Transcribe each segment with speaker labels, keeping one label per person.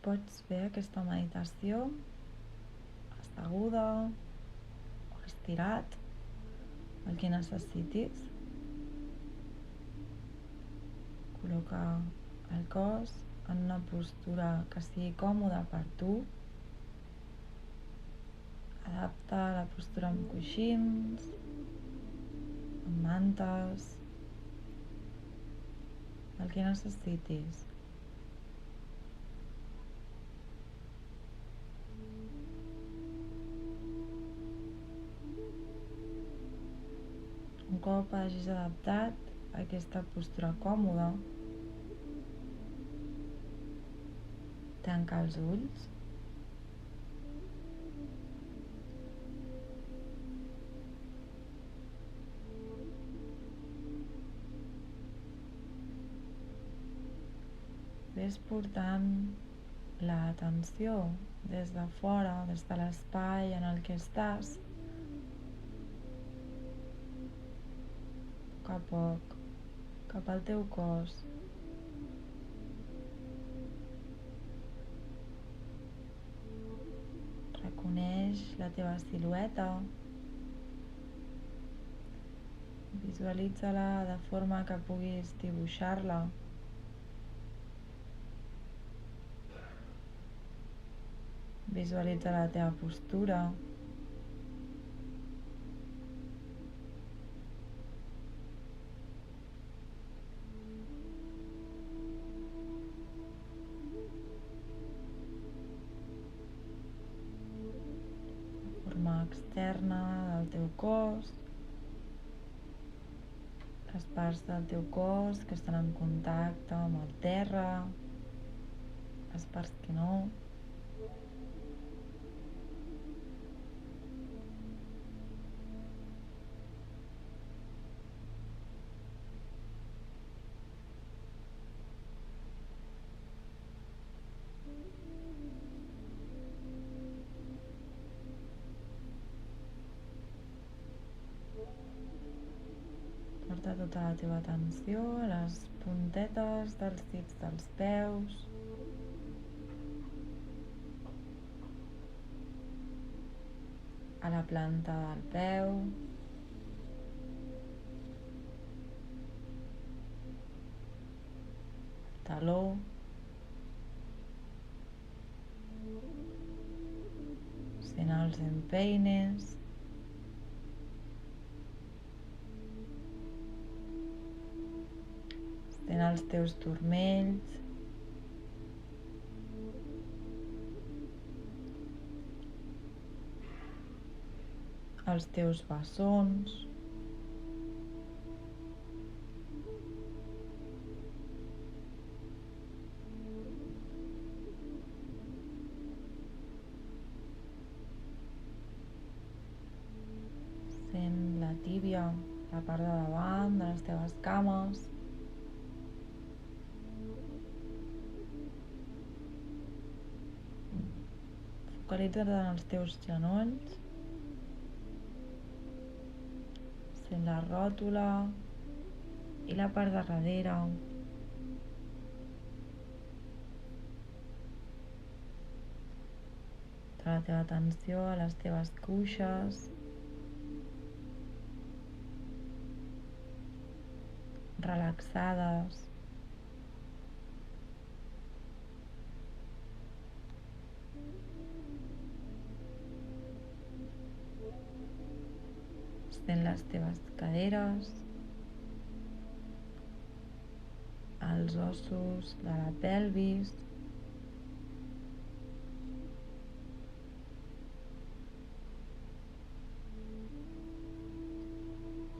Speaker 1: Pots fer aquesta meditació asseguda o estirat, el que necessitis. Col·loca el cos en una postura que sigui còmoda per tu. Adapta la postura amb coixins, amb mantes, el que necessitis. Un cop hagis adaptat a aquesta postura còmoda, tanca els ulls. Ves portant l'atenció des de fora, des de l'espai en el que estàs, a poc, cap al teu cos. Reconeix la teva silueta, visualitza-la de forma que puguis dibuixar-la. Visualitza la teva postura. La forma externa del teu cos. Les parts del teu cos que estan en contacte amb el terra. Les parts que no. Porta tota la teva atenció a les puntetes dels dits dels peus, a la planta del peu, taló, sent els empeines, sent els teus turmells, els teus bessons, sent la tíbia, la part de davant de les teves cames, focalitza't en els teus genolls, sent la ròtula i la part de darrere. La teva atenció a les teves cuixes, relaxades, sent les teves caderes, els ossos de la pelvis,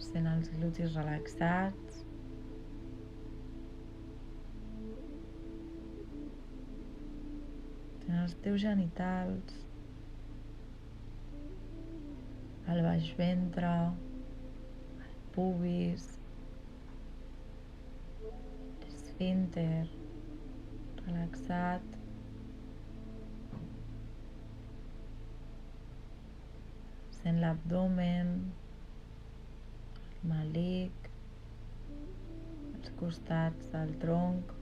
Speaker 1: sent els glutis relaxats, sent els teus genitals, el baix ventre, el pubis, l'esfínter relaxat, sent l'abdomen, el melic, els costats del tronc,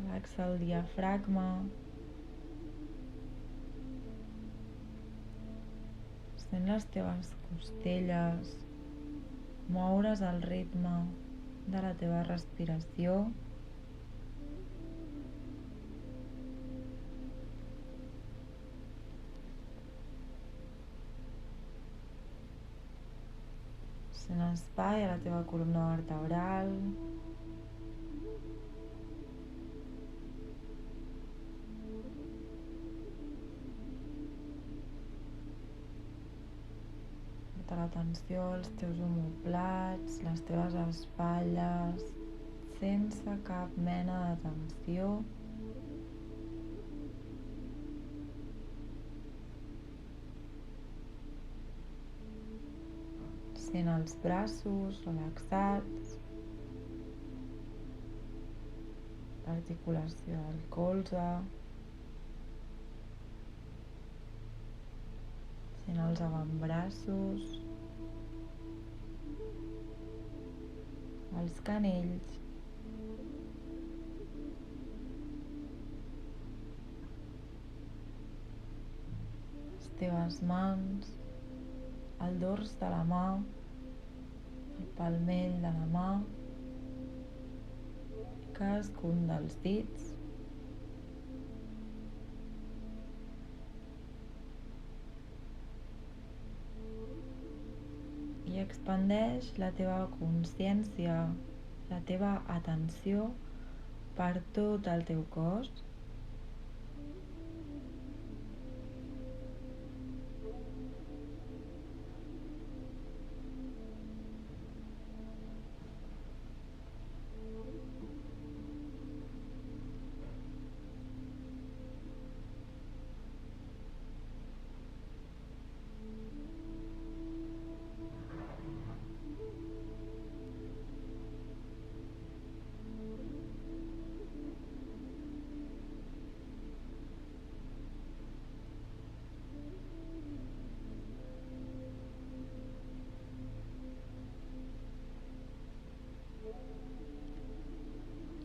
Speaker 1: Relaxa el diafragma. Sent les teves costelles moure's al ritme de la teva respiració. Sent espai a la teva columna vertebral. Porta l'atenció als teus omoplats, les teves espatlles, sense cap mena de tensió. Sent els braços relaxats, l'articulació del colze, sent els avantbraços, els canells, les teves mans, el dors de la mà, el palmell de la mà, cadascun dels dits. I expandeix la teva consciència, la teva atenció per tot el teu cos.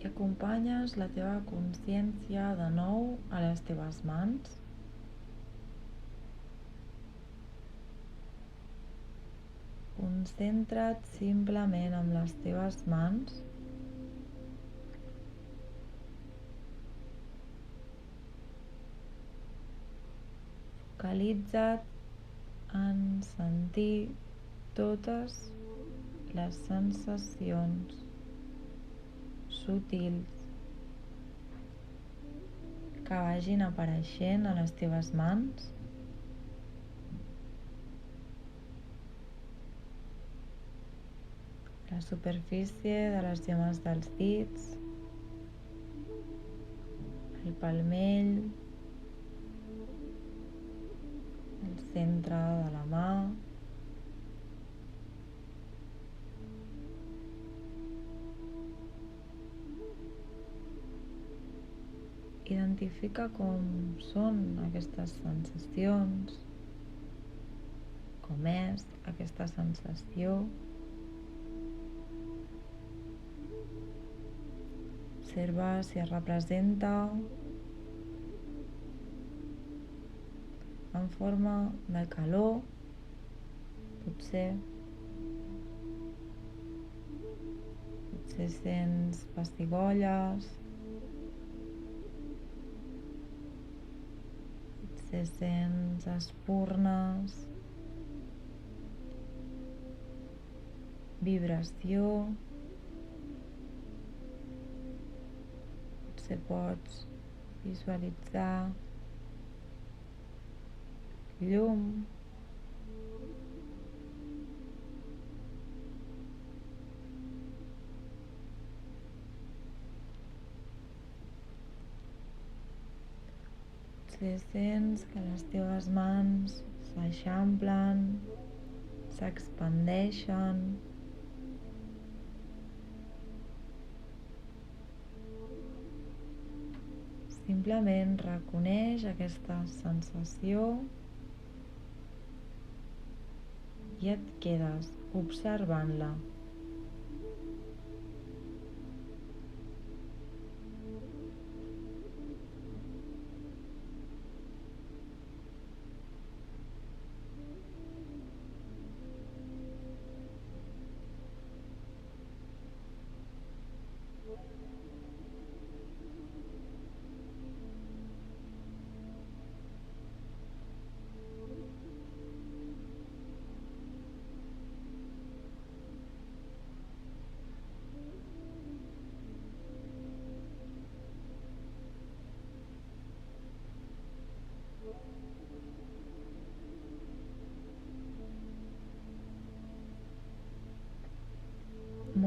Speaker 1: I acompanyes la teva consciència de nou a les teves mans. Concentra't simplement amb les teves mans. Focalitza't en sentir totes les sensacions sutils que vagin apareixent a les teves mans. La superfície de les yemes dels dits, el palmell, el centre de la mà, identifica com són aquestes sensacions, com és aquesta sensació. Observa si es representa en forma de calor, potser sents pessigolles, potser sents espurnes, vibració. Potser pots visualitzar llum. Potser sents que les teves mans s'eixamplen, s'expandeixen. Simplement reconeix aquesta sensació i et quedes observant-la.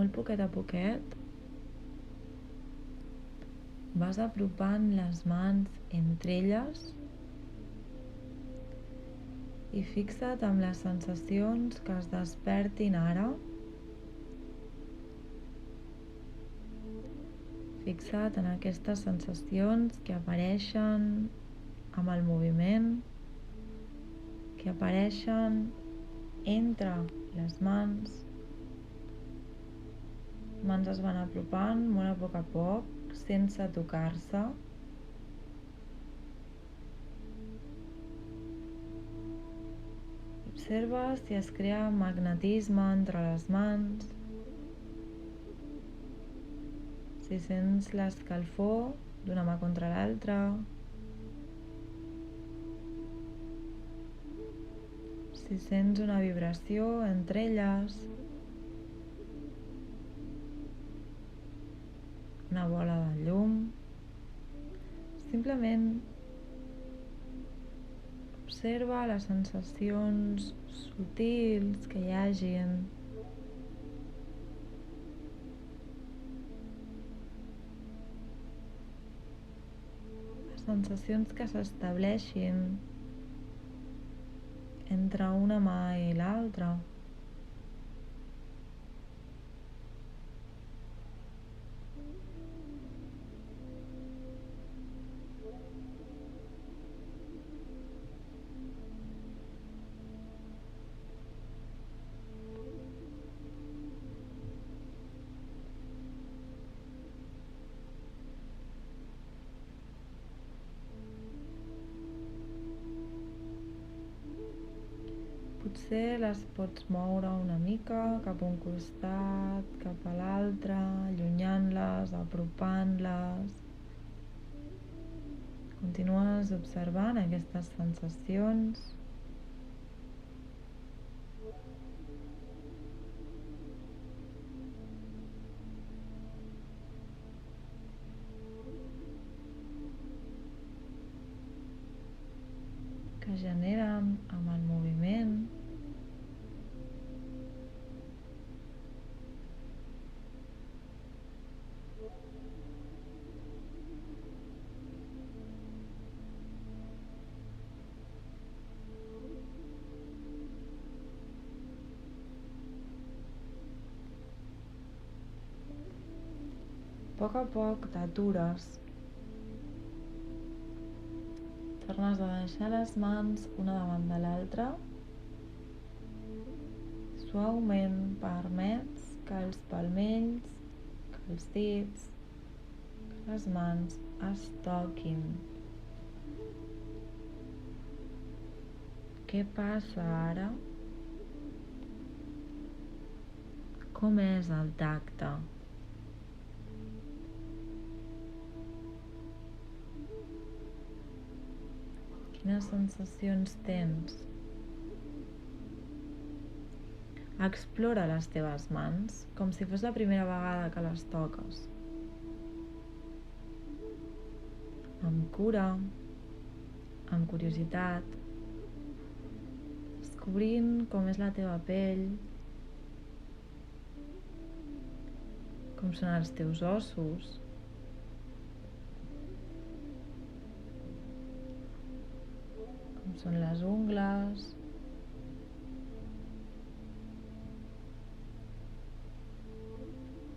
Speaker 1: molt poquet a poquet vas apropant les mans entre elles i fixa't amb les sensacions que es despertin ara. Fixa't en aquestes sensacions que apareixen amb el moviment, que apareixen entre les mans. Les mans es van apropant molt a poc, sense tocar-se. Observa si es crea magnetisme entre les mans, si sents l'escalfor d'una mà contra l'altra, si sents una vibració entre elles, una bola de llum. Simplement observa les sensacions sutils que hi hagin. Les sensacions que s'estableixin entre una mà i l'altra. Potser les pots moure una mica cap a un costat, cap a l'altre, allunyant-les, apropant-les. Continues observant aquestes sensacions. Que generen amb el moviment. A poc t'atures. Tornes a deixar les mans una davant de l'altra. Suaument permets que els palmells, que els dits, que les mans es toquin. Què passa ara? Com és el tacte? Quines sensacions tens? Explora les teves mans com si fos la primera vegada que les toques. Amb cura, amb curiositat, descobrint com és la teva pell, com són els teus ossos, com són les ungles,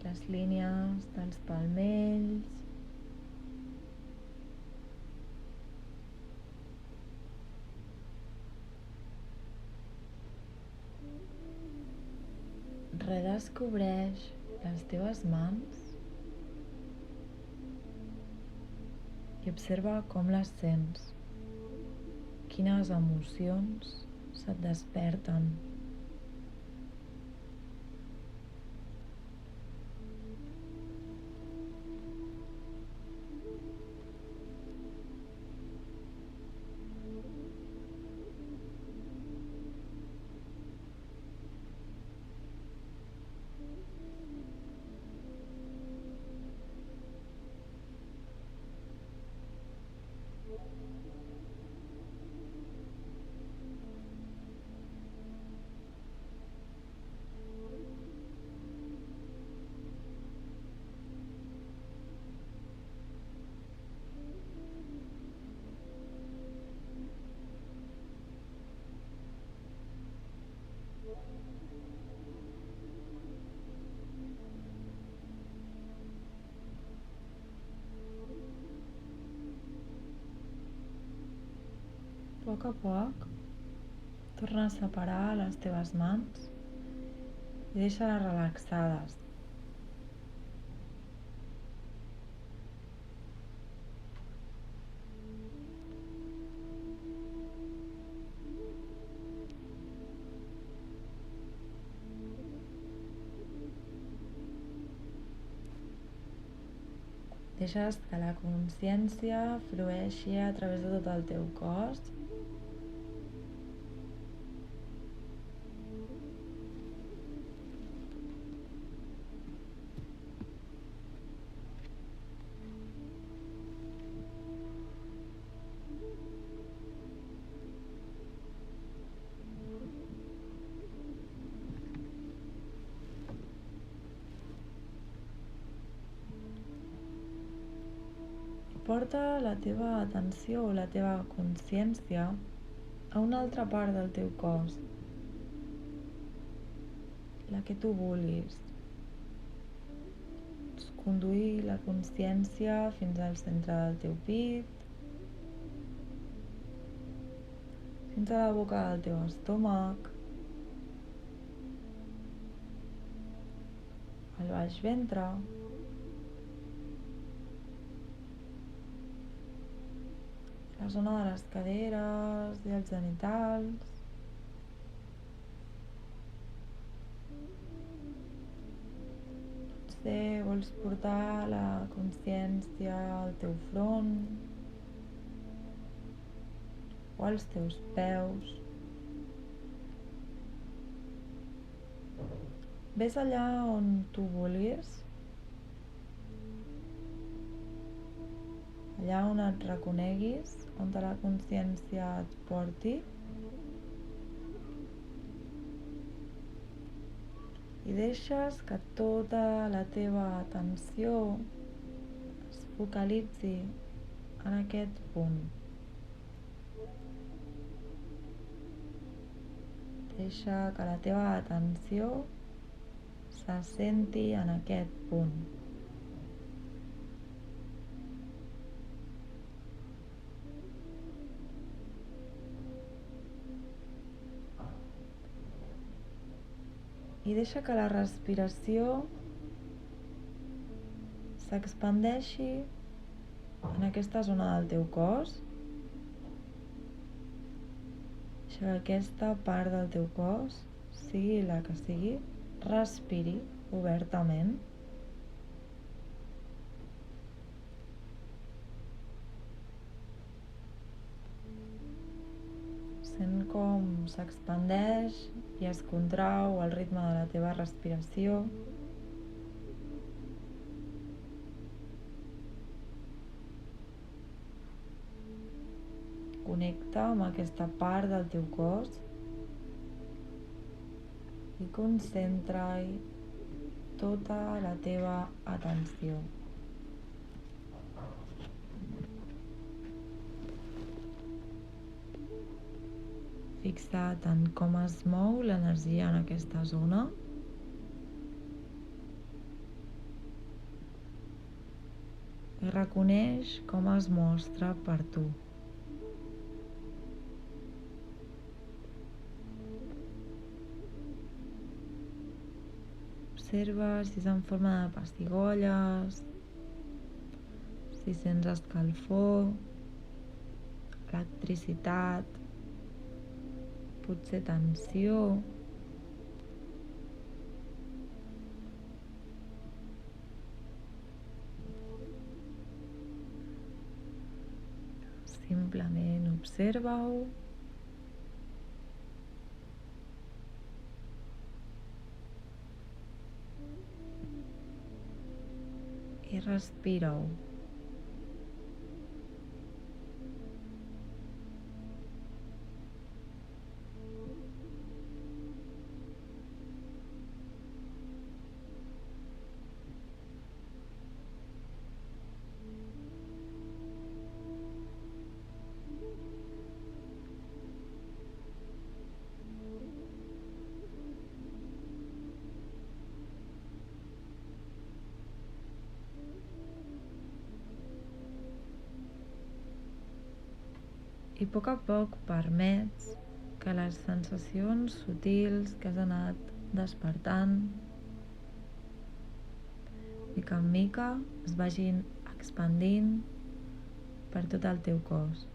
Speaker 1: les línies dels palmells, redescobreix les teves mans i observa com les sents, quines emocions se't desperten. poc a poc, torna a separar les teves mans i deixa-les relaxades. Deixes que la consciència flueixi a través de tot el teu cos. Porta la teva atenció o la teva consciència a una altra part del teu cos, la que tu vulguis. Pots conduir la consciència fins al centre del teu pit, fins a la boca del teu estómac, al baix ventre, la zona de les caderes i els genitals. Potser vols portar la consciència al teu front o als teus peus. Ves allà on tu vulguis, allà on et reconeguis, on la consciència et porti, i deixes que tota la teva atenció es focalitzi en aquest punt. Deixa que la teva atenció s'assenti en aquest punt. I deixa que la respiració s'expandeixi en aquesta zona del teu cos. Deixa que aquesta part del teu cos, sigui la que sigui, respiri obertament. Sent com s'expandeix i es contrau al ritme de la teva respiració. Connecta amb aquesta part del teu cos i concentra-hi tota la teva atenció. Fixa't en com es mou l'energia en aquesta zona. I reconeix com es mostra per tu. Observa si és en forma de pessigolles, si sents escalfor, electricitat, potser tensió. Simplement observa-ho. I respira-ho. I a poc permets que les sensacions sutils que has anat despertant mica en mica es vagin expandint per tot el teu cos.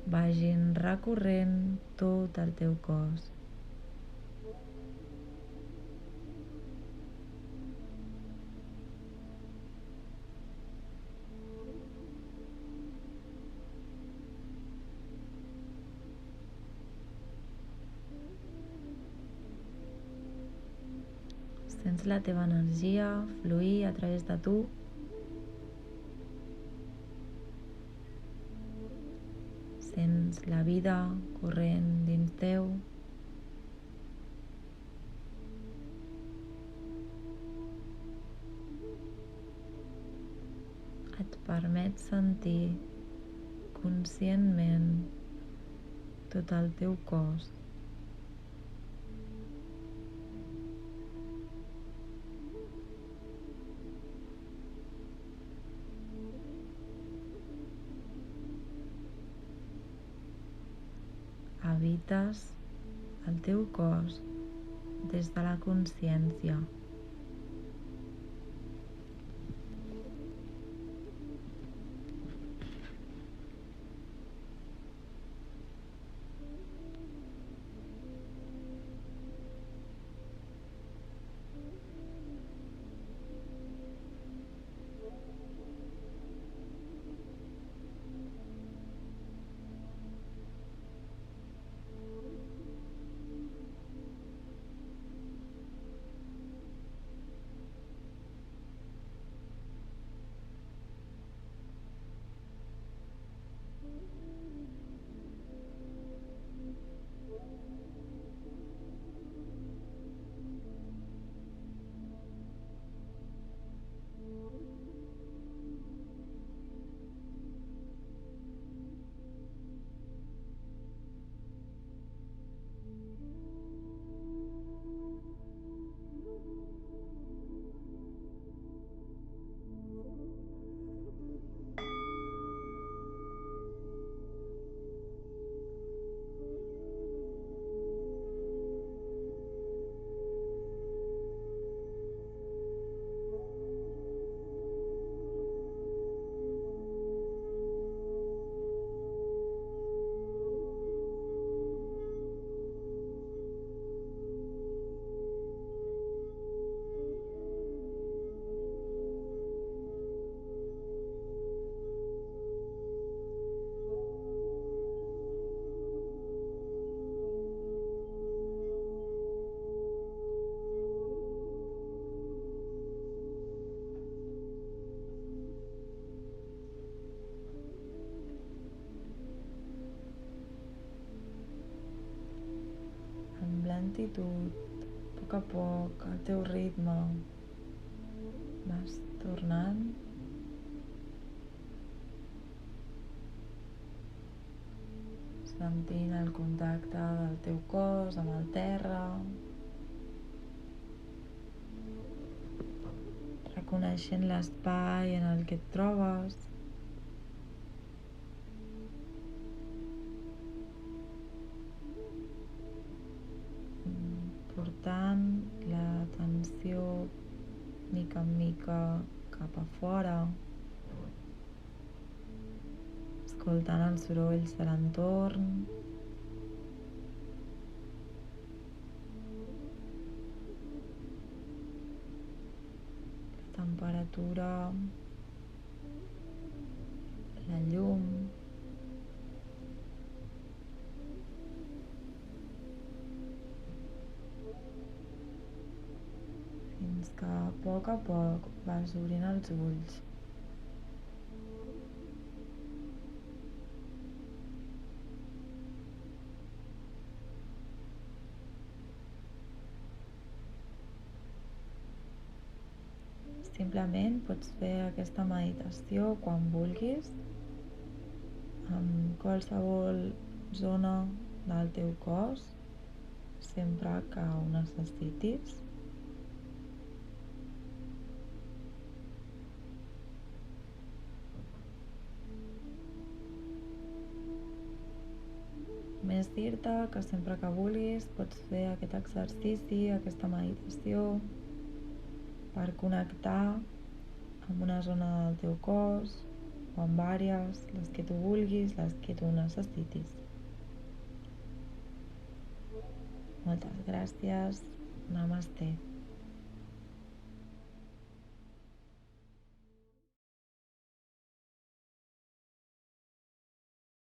Speaker 1: Vagin recorrent tot el teu cos. Sents la teva energia fluir a través de tu. Sents la vida corrent dins teu. Et permet sentir conscientment tot el teu cos. Habites el teu cos des de la consciència. Amb lentitud, a poc, al teu ritme, vas tornant sentint el contacte del teu cos amb el terra, reconeixent l'espai en el que et trobes. Portant l'atenció mica en mica cap a fora, escoltant els sorolls de l'entorn, la temperatura, la llum, fins que a poc vas obrint els ulls. Simplement pots fer aquesta meditació quan vulguis, en qualsevol zona del teu cos, sempre que ho necessitis. Més dir-te que sempre que vulguis pots fer aquest exercici, aquesta meditació, per connectar amb una zona del teu cos o amb àrees, les que tu vulguis, les que tu necessitis. Moltes gràcies. Namasté.